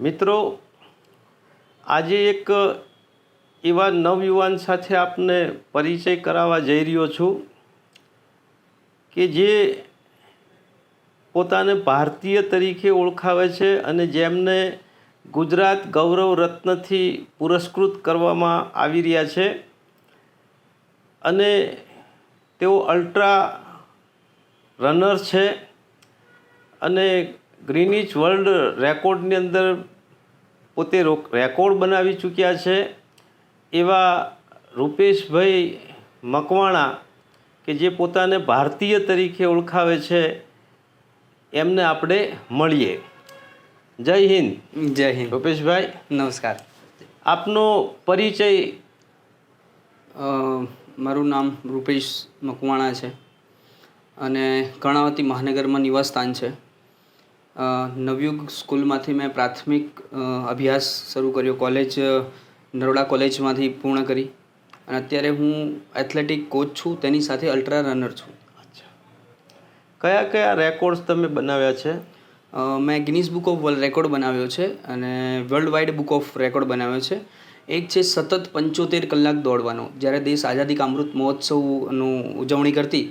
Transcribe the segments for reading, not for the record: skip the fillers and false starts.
મિત્રો, આજે એક એવા નવયુવાન સાથે આપને પરિચય કરાવવા જઈ રહ્યો છું કે જે પોતાને ભારતીય તરીકે ઓળખાવે છે અને જેમને ગુજરાત ગૌરવ રત્નથી પુરસ્કૃત કરવામાં આવી રહ્યા છે અને તેઓ અલ્ટ્રા રનર છે અને ગ્રીનિચ વર્લ્ડ રેકોર્ડની અંદર પોતે રેકોર્ડ બનાવી ચૂક્યા છે એવા રૂપેશભાઈ મકવાણા કે જે પોતાને ભારતીય તરીકે ઓળખાવે છે એમને આપણે મળીએ. જય હિન્દ. જય હિન્દ. રૂપેશભાઈ નમસ્કાર. આપનો પરિચય. મારું નામ રૂપેશ મકવાણા છે અને કર્ણાવતી મહાનગરમાં નિવાસ સ્થાન છે. નવયુગ સ્કૂલમાંથી મેં પ્રાથમિક અભ્યાસ શરૂ કર્યો. કોલેજ નરોડા કોલેજમાંથી પૂર્ણ કરી અને અત્યારે હું એથ્લેટિક કોચ છું, તેની સાથે અલ્ટ્રા રનર છું. કયા કયા રેકોર્ડ્સ તમે બનાવ્યા છે? મેં Guinness book of world record બનાવ્યો છે અને world wide book of record બનાવ્યો છે. એક છે સતત 75 કલાક દોડવાનો. જ્યારે દેશ આઝાદી કા અમૃત મહોત્સવનું ઉજવણી કરતી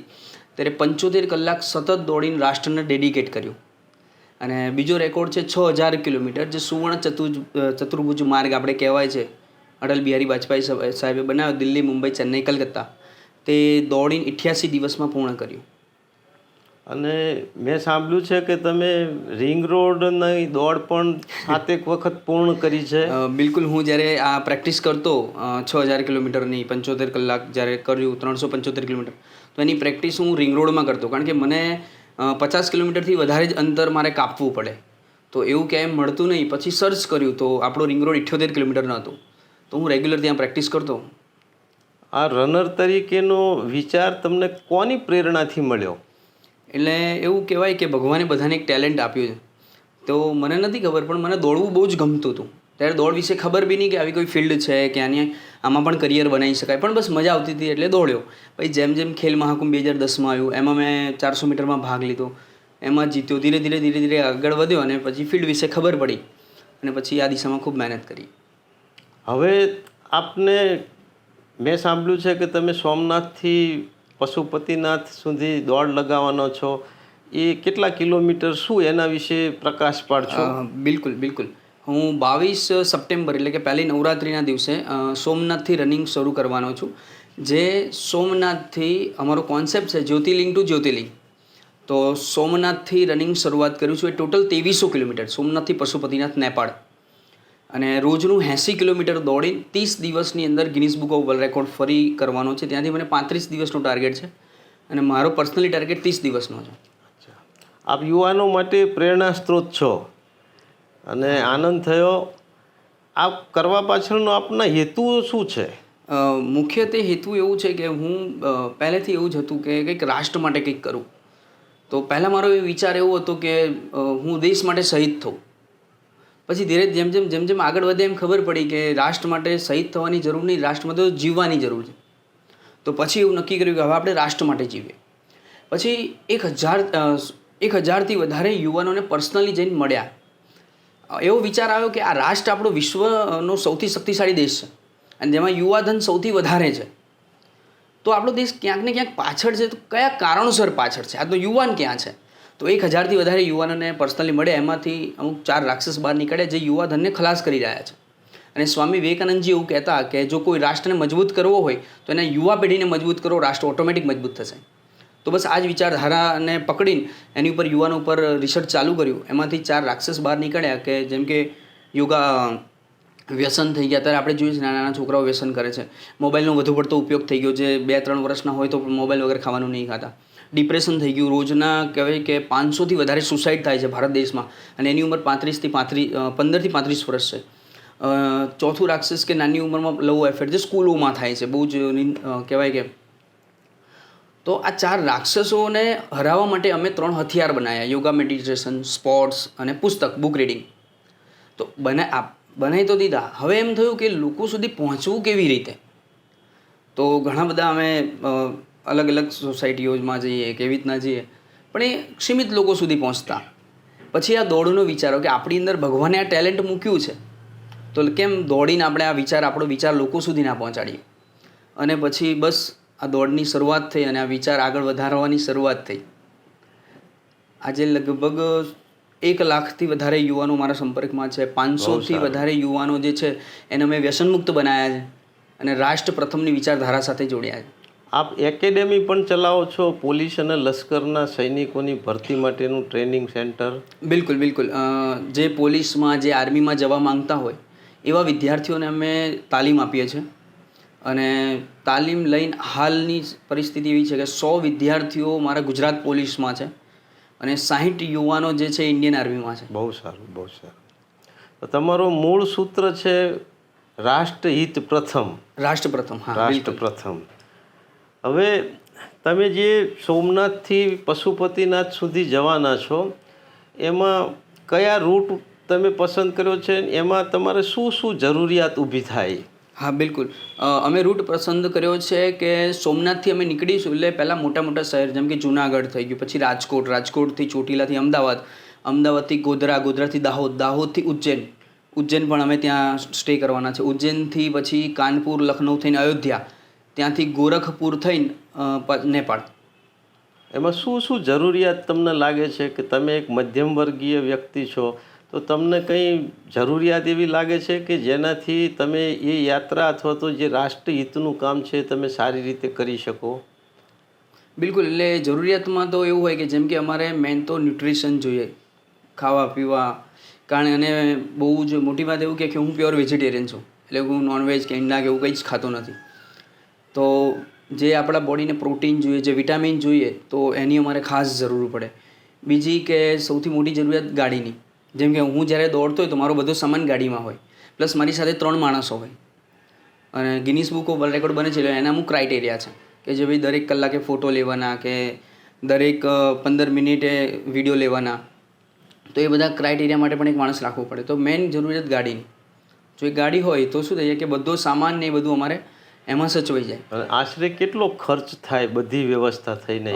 ત્યારે 75 કલાક સતત દોડીને રાષ્ટ્રને ડેડિકેટ કર્યું. અને બીજો રેકોર્ડ છે 6000 કિલોમીટર, જે સુવર્ણ ચતુર્ભુજ માર્ગ આપણે કહેવાય છે, અટલ બિહારી વાજપેયી સાહેબે બનાવ્યો, દિલ્હી, મુંબઈ, ચેન્નઈ, કલકત્તા, તે દોડીને 88 દિવસમાં પૂર્ણ કર્યું. અને મેં સાંભળ્યું છે કે તમે રિંગ રોડની દોડ પણ 7 વખત પૂર્ણ કરી છે. બિલકુલ. હું જ્યારે આ પ્રેક્ટિસ કરતો 6000 કિલોમીટરની 75 કલાક જ્યારે કર્યું, 375 કિલોમીટર, તો એની પ્રેક્ટિસ હું રિંગ રોડમાં કરતો, કારણ કે મને 50 કિલોમીટરથી વધારે જ અંતર મારે કાપવું પડે, તો એવું ક્યાંય મળતું નહીં. પછી સર્ચ કર્યું તો આપણો રિંગ રોડ 78 કિલોમીટરનો હતો, તો હું રેગ્યુલર ત્યાં પ્રેક્ટિસ કરતો. આ રનર તરીકેનો વિચાર તમને કોની પ્રેરણાથી મળ્યો? એટલે એવું કહેવાય કે ભગવાને બધાને એક ટેલેન્ટ આપ્યું છે. તો મને નથી ખબર, પણ મને દોડવું બહુ જ ગમતું હતું. ત્યારે દોડ વિશે ખબર બી નહીં કે આવી કોઈ ફિલ્ડ છે કે આમાં પણ કરિયર બનાવી શકાય, પણ બસ મજા આવતી હતી એટલે દોડ્યો. પછી જેમ જેમ ખેલ મહાકુંભ 2010માં આવ્યું, એમાં મેં 400 મીટરમાં ભાગ લીધો, એમાં જીત્યો. ધીરે ધીરે આગળ વધ્યો અને પછી ફિલ્ડ વિશે ખબર પડી અને પછી આ દિશામાં ખૂબ મહેનત કરી. હવે આપને મેં સાંભળ્યું છે કે તમે સોમનાથથી પશુપતિનાથ સુધી દોડ લગાવવાનો છો. એ કેટલા કિલોમીટર, શું એના વિશે પ્રકાશ પાડશો? બિલકુલ. હું 22 સપ્ટેમ્બર એટલે કે પહેલી નવરાત્રિના દિવસે સોમનાથથી રનિંગ શરૂ કરવાનો છું. જે સોમનાથથી અમારો કોન્સેપ્ટ છે જ્યોતિર્લિંગ ટુ જ્યોતિર્લિંગ. તો સોમનાથથી રનિંગ શરૂઆત કરું છું. એ ટોટલ 2300 કિલોમીટર, સોમનાથથી પશુપતિનાથ, નેપાળ. અને રોજનું 80 કિલોમીટર દોડીને 30 દિવસની અંદર Guinness book of world record ફરી કરવાનો છે. ત્યાંથી મને 35 દિવસનો ટાર્ગેટ છે અને મારો પર્સનલી ટાર્ગેટ 30 દિવસનો છે. આપ યુવાનો માટે પ્રેરણા સ્ત્રોત છો અને આનંદ થયો. આ કરવા પાછળનો આપના હેતુ શું છે? મુખ્યત્વે હેતુ એવું છે કે હું પહેલેથી એવું જ હતું કે કંઈક રાષ્ટ્ર માટે કંઈક કરું. તો પહેલાં મારો એ વિચાર એવો હતો કે હું દેશ માટે શહીદ થઉં. પછી ધીરે જેમ જેમ આગળ વધે એમ ખબર પડી કે રાષ્ટ્ર માટે શહીદ થવાની જરૂર નહીં, રાષ્ટ્ર માટે જીવવાની જરૂર છે. તો પછી એવું નક્કી કર્યું કે હવે આપણે રાષ્ટ્ર માટે જીવીએ. પછી 1000થી વધારે યુવાનોને પર્સનલી જઈને મળ્યા. એવો વિચાર આવ્યો કે આ રાષ્ટ્ર આપણો વિશ્વનો સૌથી શક્તિશાળી દેશ છે અને જેમાં યુવાધન સૌથી વધારે છે. તો આપણો દેશ ક્યાંક ને ક્યાંક પાછળ છે. તો કયા કારણોસર પાછળ છે? આજનો યુવાન ક્યાં છે? તો 1000થી વધારે યુવાનોને પર્સનલી મળ્યા. એમાંથી અમુક 4 રાક્ષસ બહાર નીકળ્યા જે યુવાધનને ખલાસ કરી રહ્યા છે. અને સ્વામી વિવેકાનંદજી એવું કહેતા કે જો કોઈ રાષ્ટ્રને મજબૂત કરવો હોય તો એના યુવા પેઢીને મજબૂત કરો, રાષ્ટ્ર ઓટોમેટિક મજબૂત થશે. તો બસ આ જ વિચારધારાને પકડીને એની ઉપર યુવાનો ઉપર રિસર્ચ ચાલુ કર્યું. એમાંથી 4 રાક્ષસ બહાર નીકળ્યા કે જેમ કે યોગા વ્યસન થઈ ગયા. અત્યારે આપણે જોઈએ છીએ નાના છોકરાઓ વ્યસન કરે છે. મોબાઈલનો વધુ પડતો ઉપયોગ થઈ ગયો. જે 2-3 વર્ષના હોય તો મોબાઈલ વગર ખાવાનું નહીં ખાતા. ડિપ્રેશન થઈ ગયું. રોજના કહેવાય કે 500થી વધારે સુસાઇડ થાય છે ભારત દેશમાં અને એની ઉંમર 15થી 35 વર્ષ છે. ચોથું રાક્ષસ કે નાની ઉંમરમાં લવ એફેર, જે સ્કૂલોમાં થાય છે, બહુ જ કહેવાય કે. તો આ 4 રાક્ષસોને હરાવવા માટે અમે 3 હથિયાર બનાવ્યા: યોગા, મેડિટેશન, સ્પોર્ટ્સ અને પુસ્તક, બુક રીડિંગ. તો બનાવી તો દીધા. હવે એમ થયું કે લોકો સુધી પહોંચવું કેવી રીતે? તો ઘણા બધા અમે અલગ અલગ સોસાયટીઓમાં જઈએ, કેવી રીતના જઈએ, પણ એ સીમિત લોકો સુધી પહોંચતા. પછી આ દોડનો વિચારો કે આપણી અંદર ભગવાને આ ટેલેન્ટ મૂક્યું છે, તો કેમ દોડીને આપણે આપણો વિચાર લોકો સુધી ના પહોંચાડીએ. અને પછી બસ આ દોડની શરૂઆત થઈ અને આ વિચાર આગળ વધારવાની શરૂઆત થઈ. આજે લગભગ 1 લાખથી વધારે યુવાનો મારા સંપર્કમાં છે. 500થી વધારે યુવાનો જે છે એને અમે વ્યસનમુક્ત બનાવ્યા છે અને રાષ્ટ્ર પ્રથમની વિચારધારા સાથે જોડ્યા છે. આપ એકેડેમી પણ ચલાવો છો, પોલીસ અને લશ્કરના સૈનિકોની ભરતી માટેનું ટ્રેનિંગ સેન્ટર? બિલકુલ બિલકુલ. જે પોલીસમાં, જે આર્મીમાં જવા માંગતા હોય એવા વિદ્યાર્થીઓને અમે તાલીમ આપીએ છીએ. અને તાલીમ લઈને હાલની પરિસ્થિતિ એવી છે કે 100 વિદ્યાર્થીઓ મારા ગુજરાત પોલીસમાં છે અને 60 યુવાનો જે છે ઇન્ડિયન આર્મીમાં છે. બહુ સારું, બહુ સારું. તો તમારું મૂળ સૂત્ર છે રાષ્ટ્રહિત પ્રથમ. રાષ્ટ્ર પ્રથમ. હા, રાષ્ટ્ર પ્રથમ. હવે તમે જે સોમનાથથી પશુપતિનાથ સુધી જવાના છો એમાં કયા રૂટ તમે પસંદ કર્યો છે, એમાં તમારે શું શું જરૂરિયાત ઊભી થાય? હા, બિલકુલ. અમે રૂટ પસંદ કર્યો છે કે સોમનાથથી અમે નીકળીશું એટલે પહેલાં મોટા મોટા શહેર જેમ કે જુનાગઢ થઈ ગયું, પછી રાજકોટ, રાજકોટથી ચોટીલાથી અમદાવાદ, અમદાવાદથી ગોધરા, ગોધરાથી દાહોદ, દાહોદથી ઉજ્જૈન, ઉજ્જૈન પણ અમે ત્યાં સ્ટે કરવાના છે. ઉજ્જૈનથી પછી કાનપુર, લખનઉ થઈને અયોધ્યા, ત્યાંથી ગોરખપુર થઈને નેપાળ. એમાં શું શું જરૂરિયાત તમને લાગે છે કે તમે એક મધ્યમ વર્ગીય વ્યક્તિ છો તો તમને કંઈ જરૂરિયાત એવી લાગે છે કે જેનાથી તમે એ યાત્રા અથવા તો જે રાષ્ટ્રહિતનું કામ છે તમે સારી રીતે કરી શકો? બિલકુલ. એટલે જરૂરિયાતમાં તો એવું હોય કે જેમ કે અમારે મેન તો ન્યુટ્રિશન જોઈએ, ખાવા પીવા. કારણ અને બહુ જ મોટી વાત એવું કે હું પ્યોર વેજીટેરિયન છું, એટલે હું નોનવેજ કે ઈંડા કે એવું કંઈ જ ખાતો નથી. તો જે આપણા બોડીને પ્રોટીન જોઈએ, જે વિટામિન જોઈએ, તો એની અમારે ખાસ જરૂર પડે. બીજી કે સૌથી મોટી જરૂરિયાત ગાડીની. જેમ કે હું જ્યારે દોડતો હોય તો મારો બધો સામાન ગાડીમાં હોય, પ્લસ મારી સાથે 3 માણસો હોય. અને Guinness book of world record બને છે એટલે એના અમુક ક્રાઇટેરિયા છે કે જે ભાઈ દરેક કલાકે ફોટો લેવાના કે દરેક 15 મિનિટે વિડીયો લેવાના. તો એ બધા ક્રાઇટેરિયા માટે પણ એક માણસ રાખવો પડે. તો મેઇન જરૂરિયાત ગાડીની. જો એ ગાડી હોય તો શું થઈ જાય કે બધો સામાન ને એ બધું અમારે એમાં સચવાઈ જાય. અને આશરે કેટલો ખર્ચ થાય બધી વ્યવસ્થા થઈને?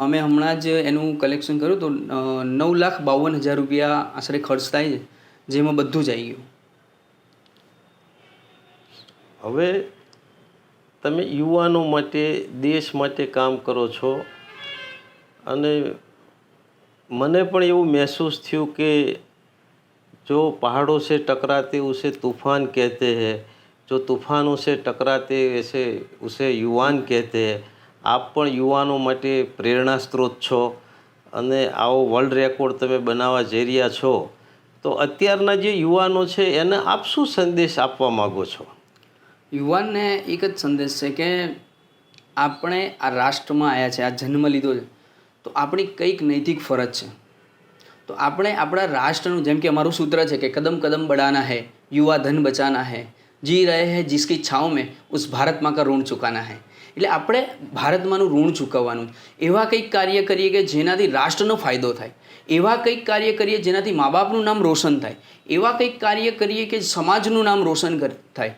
અમે હમણાં જ એનું કલેક્શન કર્યું તો 9,52,000 રૂપિયા આશરે ખર્ચ થાય છે, જેમાં બધું જ આવી ગયું. હવે તમે યુવાનો માટે, દેશ માટે કામ કરો છો અને મને પણ એવું મહેસૂસ થયું કે જો પહાડો से टकराते उसे तूफान कहते हैं, जो तूफानों से टकराते ऐसे उसे युवान कहते हैं. આપ પણ યુવાનો માટે પ્રેરણા સ્ત્રોત છો અને આવો વર્લ્ડ રેકોર્ડ તમે બનાવવા જઈ રહ્યા છો. તો અત્યારના જે યુવાનો છે એને આપ શું સંદેશ આપવા માગો છો? યુવાનને એક જ સંદેશ છે કે આપણે આ રાષ્ટ્રમાં આવ્યા છે, આ જન્મ લીધો છે, તો આપણી કંઈક નૈતિક ફરજ છે. તો આપણે આપણા રાષ્ટ્રનું, જેમ કે અમારું સૂત્ર છે કે કદમ કદમ બઢાના હૈ, યુવા ધન બચાના હૈ, જી રહે હૈ જિસકી છાંવ મેં ઉસ ભારત માં કા ઋણ ચૂકાના હૈ. એટલે આપણે ભારતમાંનું ઋણ ચૂકવવાનું. એવા કંઈક કાર્ય કરીએ કે જેનાથી રાષ્ટ્રનો ફાયદો થાય, એવા કંઈક કાર્ય કરીએ જેનાથી મા બાપનું નામ રોશન થાય, એવા કંઈક કાર્ય કરીએ કે સમાજનું નામ રોશન થાય.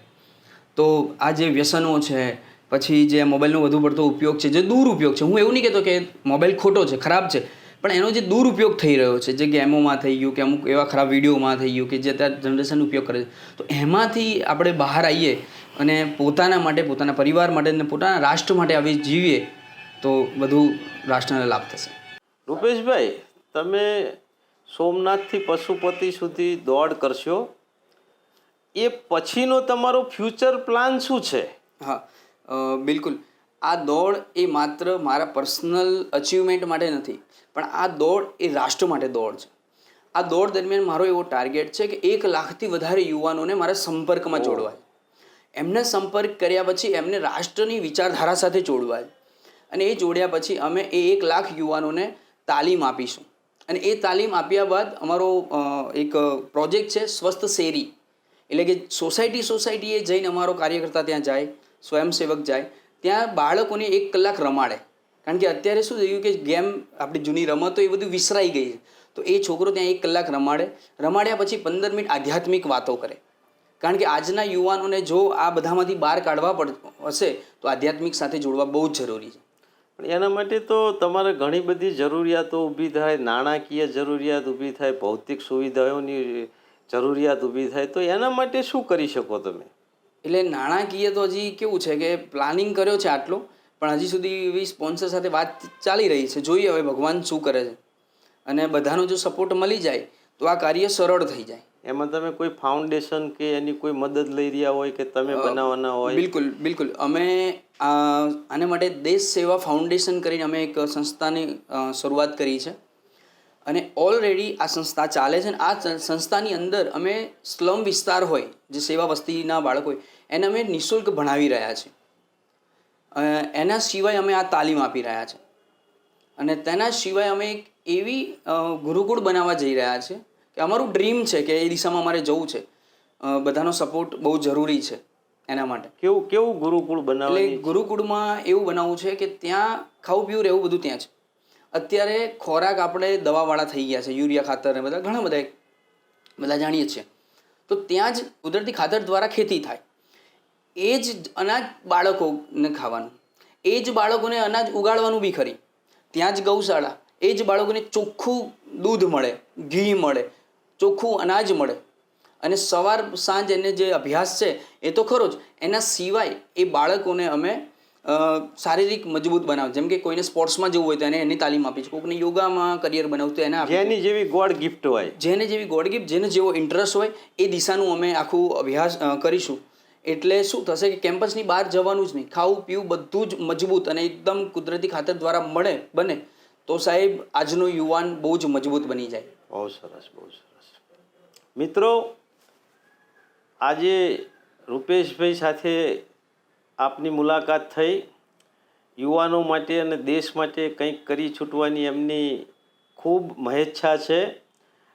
તો આ જે વ્યસનો છે, પછી જે મોબાઈલનો વધુ પડતો ઉપયોગ છે, જે દુરુપયોગ છે, હું એવું નહીં કહેતો કે મોબાઈલ ખોટો છે, ખરાબ છે, પણ એનો જે દુરુપયોગ થઈ રહ્યો છે, જે ગેમોમાં થઈ ગયું કે અમુક એવા ખરાબ વિડીયોમાં થઈ ગયું કે જે અત્યારે જનરેશન ઉપયોગ કરે છે, તો એમાંથી આપણે બહાર આવીએ અને પોતાના માટે, પોતાના પરિવાર માટે અને પોતાના રાષ્ટ્ર માટે આવી જીવીએ તો બધું રાષ્ટ્રને લાભ થશે. રૂપેશભાઈ, તમે સોમનાથથી પશુપતિ સુધી દોડ કરશો, એ પછીનો તમારો ફ્યુચર પ્લાન શું છે? હા, બિલકુલ. આ દોડ એ માત્ર મારા પર્સનલ અચીવમેન્ટ માટે નથી, પણ આ દોડ એ રાષ્ટ્ર માટે દોડ છે. આ દોડ દરમિયાન મારો એવો ટાર્ગેટ છે કે 1 લાખથી વધારે યુવાનોને મારા સંપર્કમાં જોડવા છે. એમને સંપર્ક કર્યા પછી એમને રાષ્ટ્રની વિચારધારા સાથે જોડવા છે. અને એ જોડ્યા પછી અમે એ 1 લાખ યુવાનોને તાલીમ આપીશું. અને એ તાલીમ આપ્યા બાદ અમારો એક પ્રોજેક્ટ છે સ્વસ્થ શેરી. એટલે કે સોસાયટીએ જઈને અમારો કાર્યકર્તા ત્યાં જાય, સ્વયંસેવક જાય, ત્યાં બાળકોને 1 કલાક રમાડે. કારણ કે અત્યારે શું થયું કે ગેમ, આપણી જૂની રમતો એ બધું વિસરાઈ ગઈ છે. તો એ છોકરો ત્યાં 1 કલાક રમાડ્યા પછી 15 મિનિટ આધ્યાત્મિક વાતો કરે. કારણ કે આજના યુવાનોને જો આ બધામાંથી બહાર કાઢવા હશે તો આધ્યાત્મિક સાથે જોડવા બહુ જ જરૂરી છે. પણ એના માટે તો તમારે ઘણી બધી જરૂરિયાતો ઊભી થાય, નાણાકીય જરૂરિયાત ઊભી થાય, ભૌતિક સુવિધાઓની જરૂરિયાત ઊભી થાય, તો એના માટે શું કરી શકો તમે? એટલે નાણાકીય તો હજી કેવું છે કે પ્લાનિંગ કર્યો છે આટલો, પણ હજી સુધી એવી સ્પોન્સર સાથે વાત ચાલી રહી છે. જોઈએ હવે ભગવાન શું કરે છે, અને બધાનો જો સપોર્ટ મળી જાય તો આ કાર્ય સરળ થઈ જાય. એમાં તમે કોઈ ફાઉન્ડેશન કે એની કોઈ મદદ લઈ રહ્યા હોય કે તમે બનાવવાના હોય? બિલકુલ બિલકુલ. અમે આને માટે દેશ સેવા ફાઉન્ડેશન કરીને અમે એક સંસ્થાની શરૂઆત કરી છે, અને ઓલરેડી આ સંસ્થા ચાલે છે. અને આ સંસ્થાની અંદર અમે સ્લમ વિસ્તાર હોય, જે સેવા વસ્તીના બાળકો હોય, એને અમે નિઃશુલ્ક ભણાવી રહ્યા છીએ. એના સિવાય અમે આ તાલીમ આપી રહ્યા છીએ, અને તેના સિવાય અમે એક એવી ગુરુકુળ બનાવવા જઈ રહ્યા છીએ કે અમારું ડ્રીમ છે કે એ દિશામાં અમારે જવું છે. બધાનો સપોર્ટ બહુ જરૂરી છે એના માટે. કેવું કેવું ગુરુકુળ એટલે બનાવવાની? ગુરુકુળમાં એવું બનાવવું છે કે ત્યાં ખાવું પીવું રહેવું બધું ત્યાં છે. અત્યારે ખોરાક આપણે દવાવાળા થઈ ગયા છે, યુરિયા ખાતર ને ઘણા બધા જાણીએ છીએ. તો ત્યાં જ કુદરતી ખાતર દ્વારા ખેતી થાય, એ જ અનાજ બાળકોને ખાવાનું, એ જ બાળકોને અનાજ ઉગાડવાનું બી ખરી. ત્યાં જ ગૌશાળા, એ જ બાળકોને ચોખ્ખું દૂધ મળે, ઘી મળે, ચોખ્ખું અનાજ મળે, અને સવાર સાંજ એને જે અભ્યાસ છે એ તો ખરો જ, એના સિવાય એ બાળકોને અમે શારીરિક મજબૂત બનાવે. જેમ કે કોઈને સ્પોર્ટ્સમાં જવું હોય તો એને એની તાલીમ આપી છે, કોઈને યોગામાં કરિયર બનાવવું તો એને આપી, જેની જેવી ગોડ ગિફ્ટ હોય, જેને જેવી ગોડ ગિફ્ટ, જેને જેવો ઇન્ટરેસ્ટ હોય એ દિશાનું અમે આખું અભ્યાસ કરીશું. એટલે શું થશે કે કેમ્પસની બહાર જવાનું જ નહીં, ખાવું પીવું બધું જ મજબૂત અને એકદમ કુદરતી ખાતર દ્વારા બને તો સાહેબ આજનો યુવાન બહુ જ મજબૂત બની જાય. બહુ સરસ, બહુ સરસ. મિત્રો, આજે રૂપેશભાઈ સાથે આપની મુલાકાત થઈ. યુવાનો માટે અને દેશ માટે કંઈક કરી છૂટવાની એમની ખૂબ મહેચ્છા છે.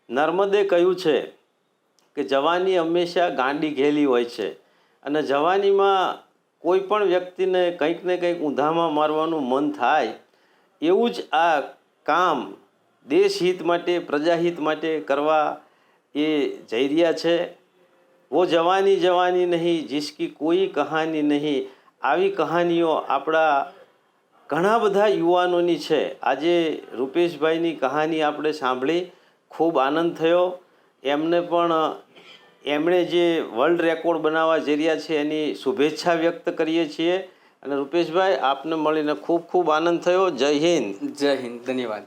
નર્મદે કહ્યું છે કે જવાની હંમેશા ગાંડી ઘેલી હોય છે, અને જવાનીમાં કોઈ પણ વ્યક્તિને કંઈક ને કંઈક ઊંધામાં મારવાનું મન થાય. એવું જ આ કામ દેશહિત માટે, પ્રજાહિત માટે કરવા એ જઈ રહ્યા છે. વો જવાની જવાની નહીં જિસકી કોઈ કહાની નહીં. આવી કહાનીઓ આપણા ઘણા બધા યુવાનોની છે. આજે રૂપેશભાઈની કહાની આપણે સાંભળી, ખૂબ આનંદ થયો. એમણે જે વર્લ્ડ રેકોર્ડ બનાવવા જઈ રહ્યા છે એની શુભેચ્છા વ્યક્ત કરીએ છીએ. અને રૂપેશભાઈ, આપને મળીને ખૂબ ખૂબ આનંદ થયો. જય હિન્દ. જય હિન્દ. ધન્યવાદ.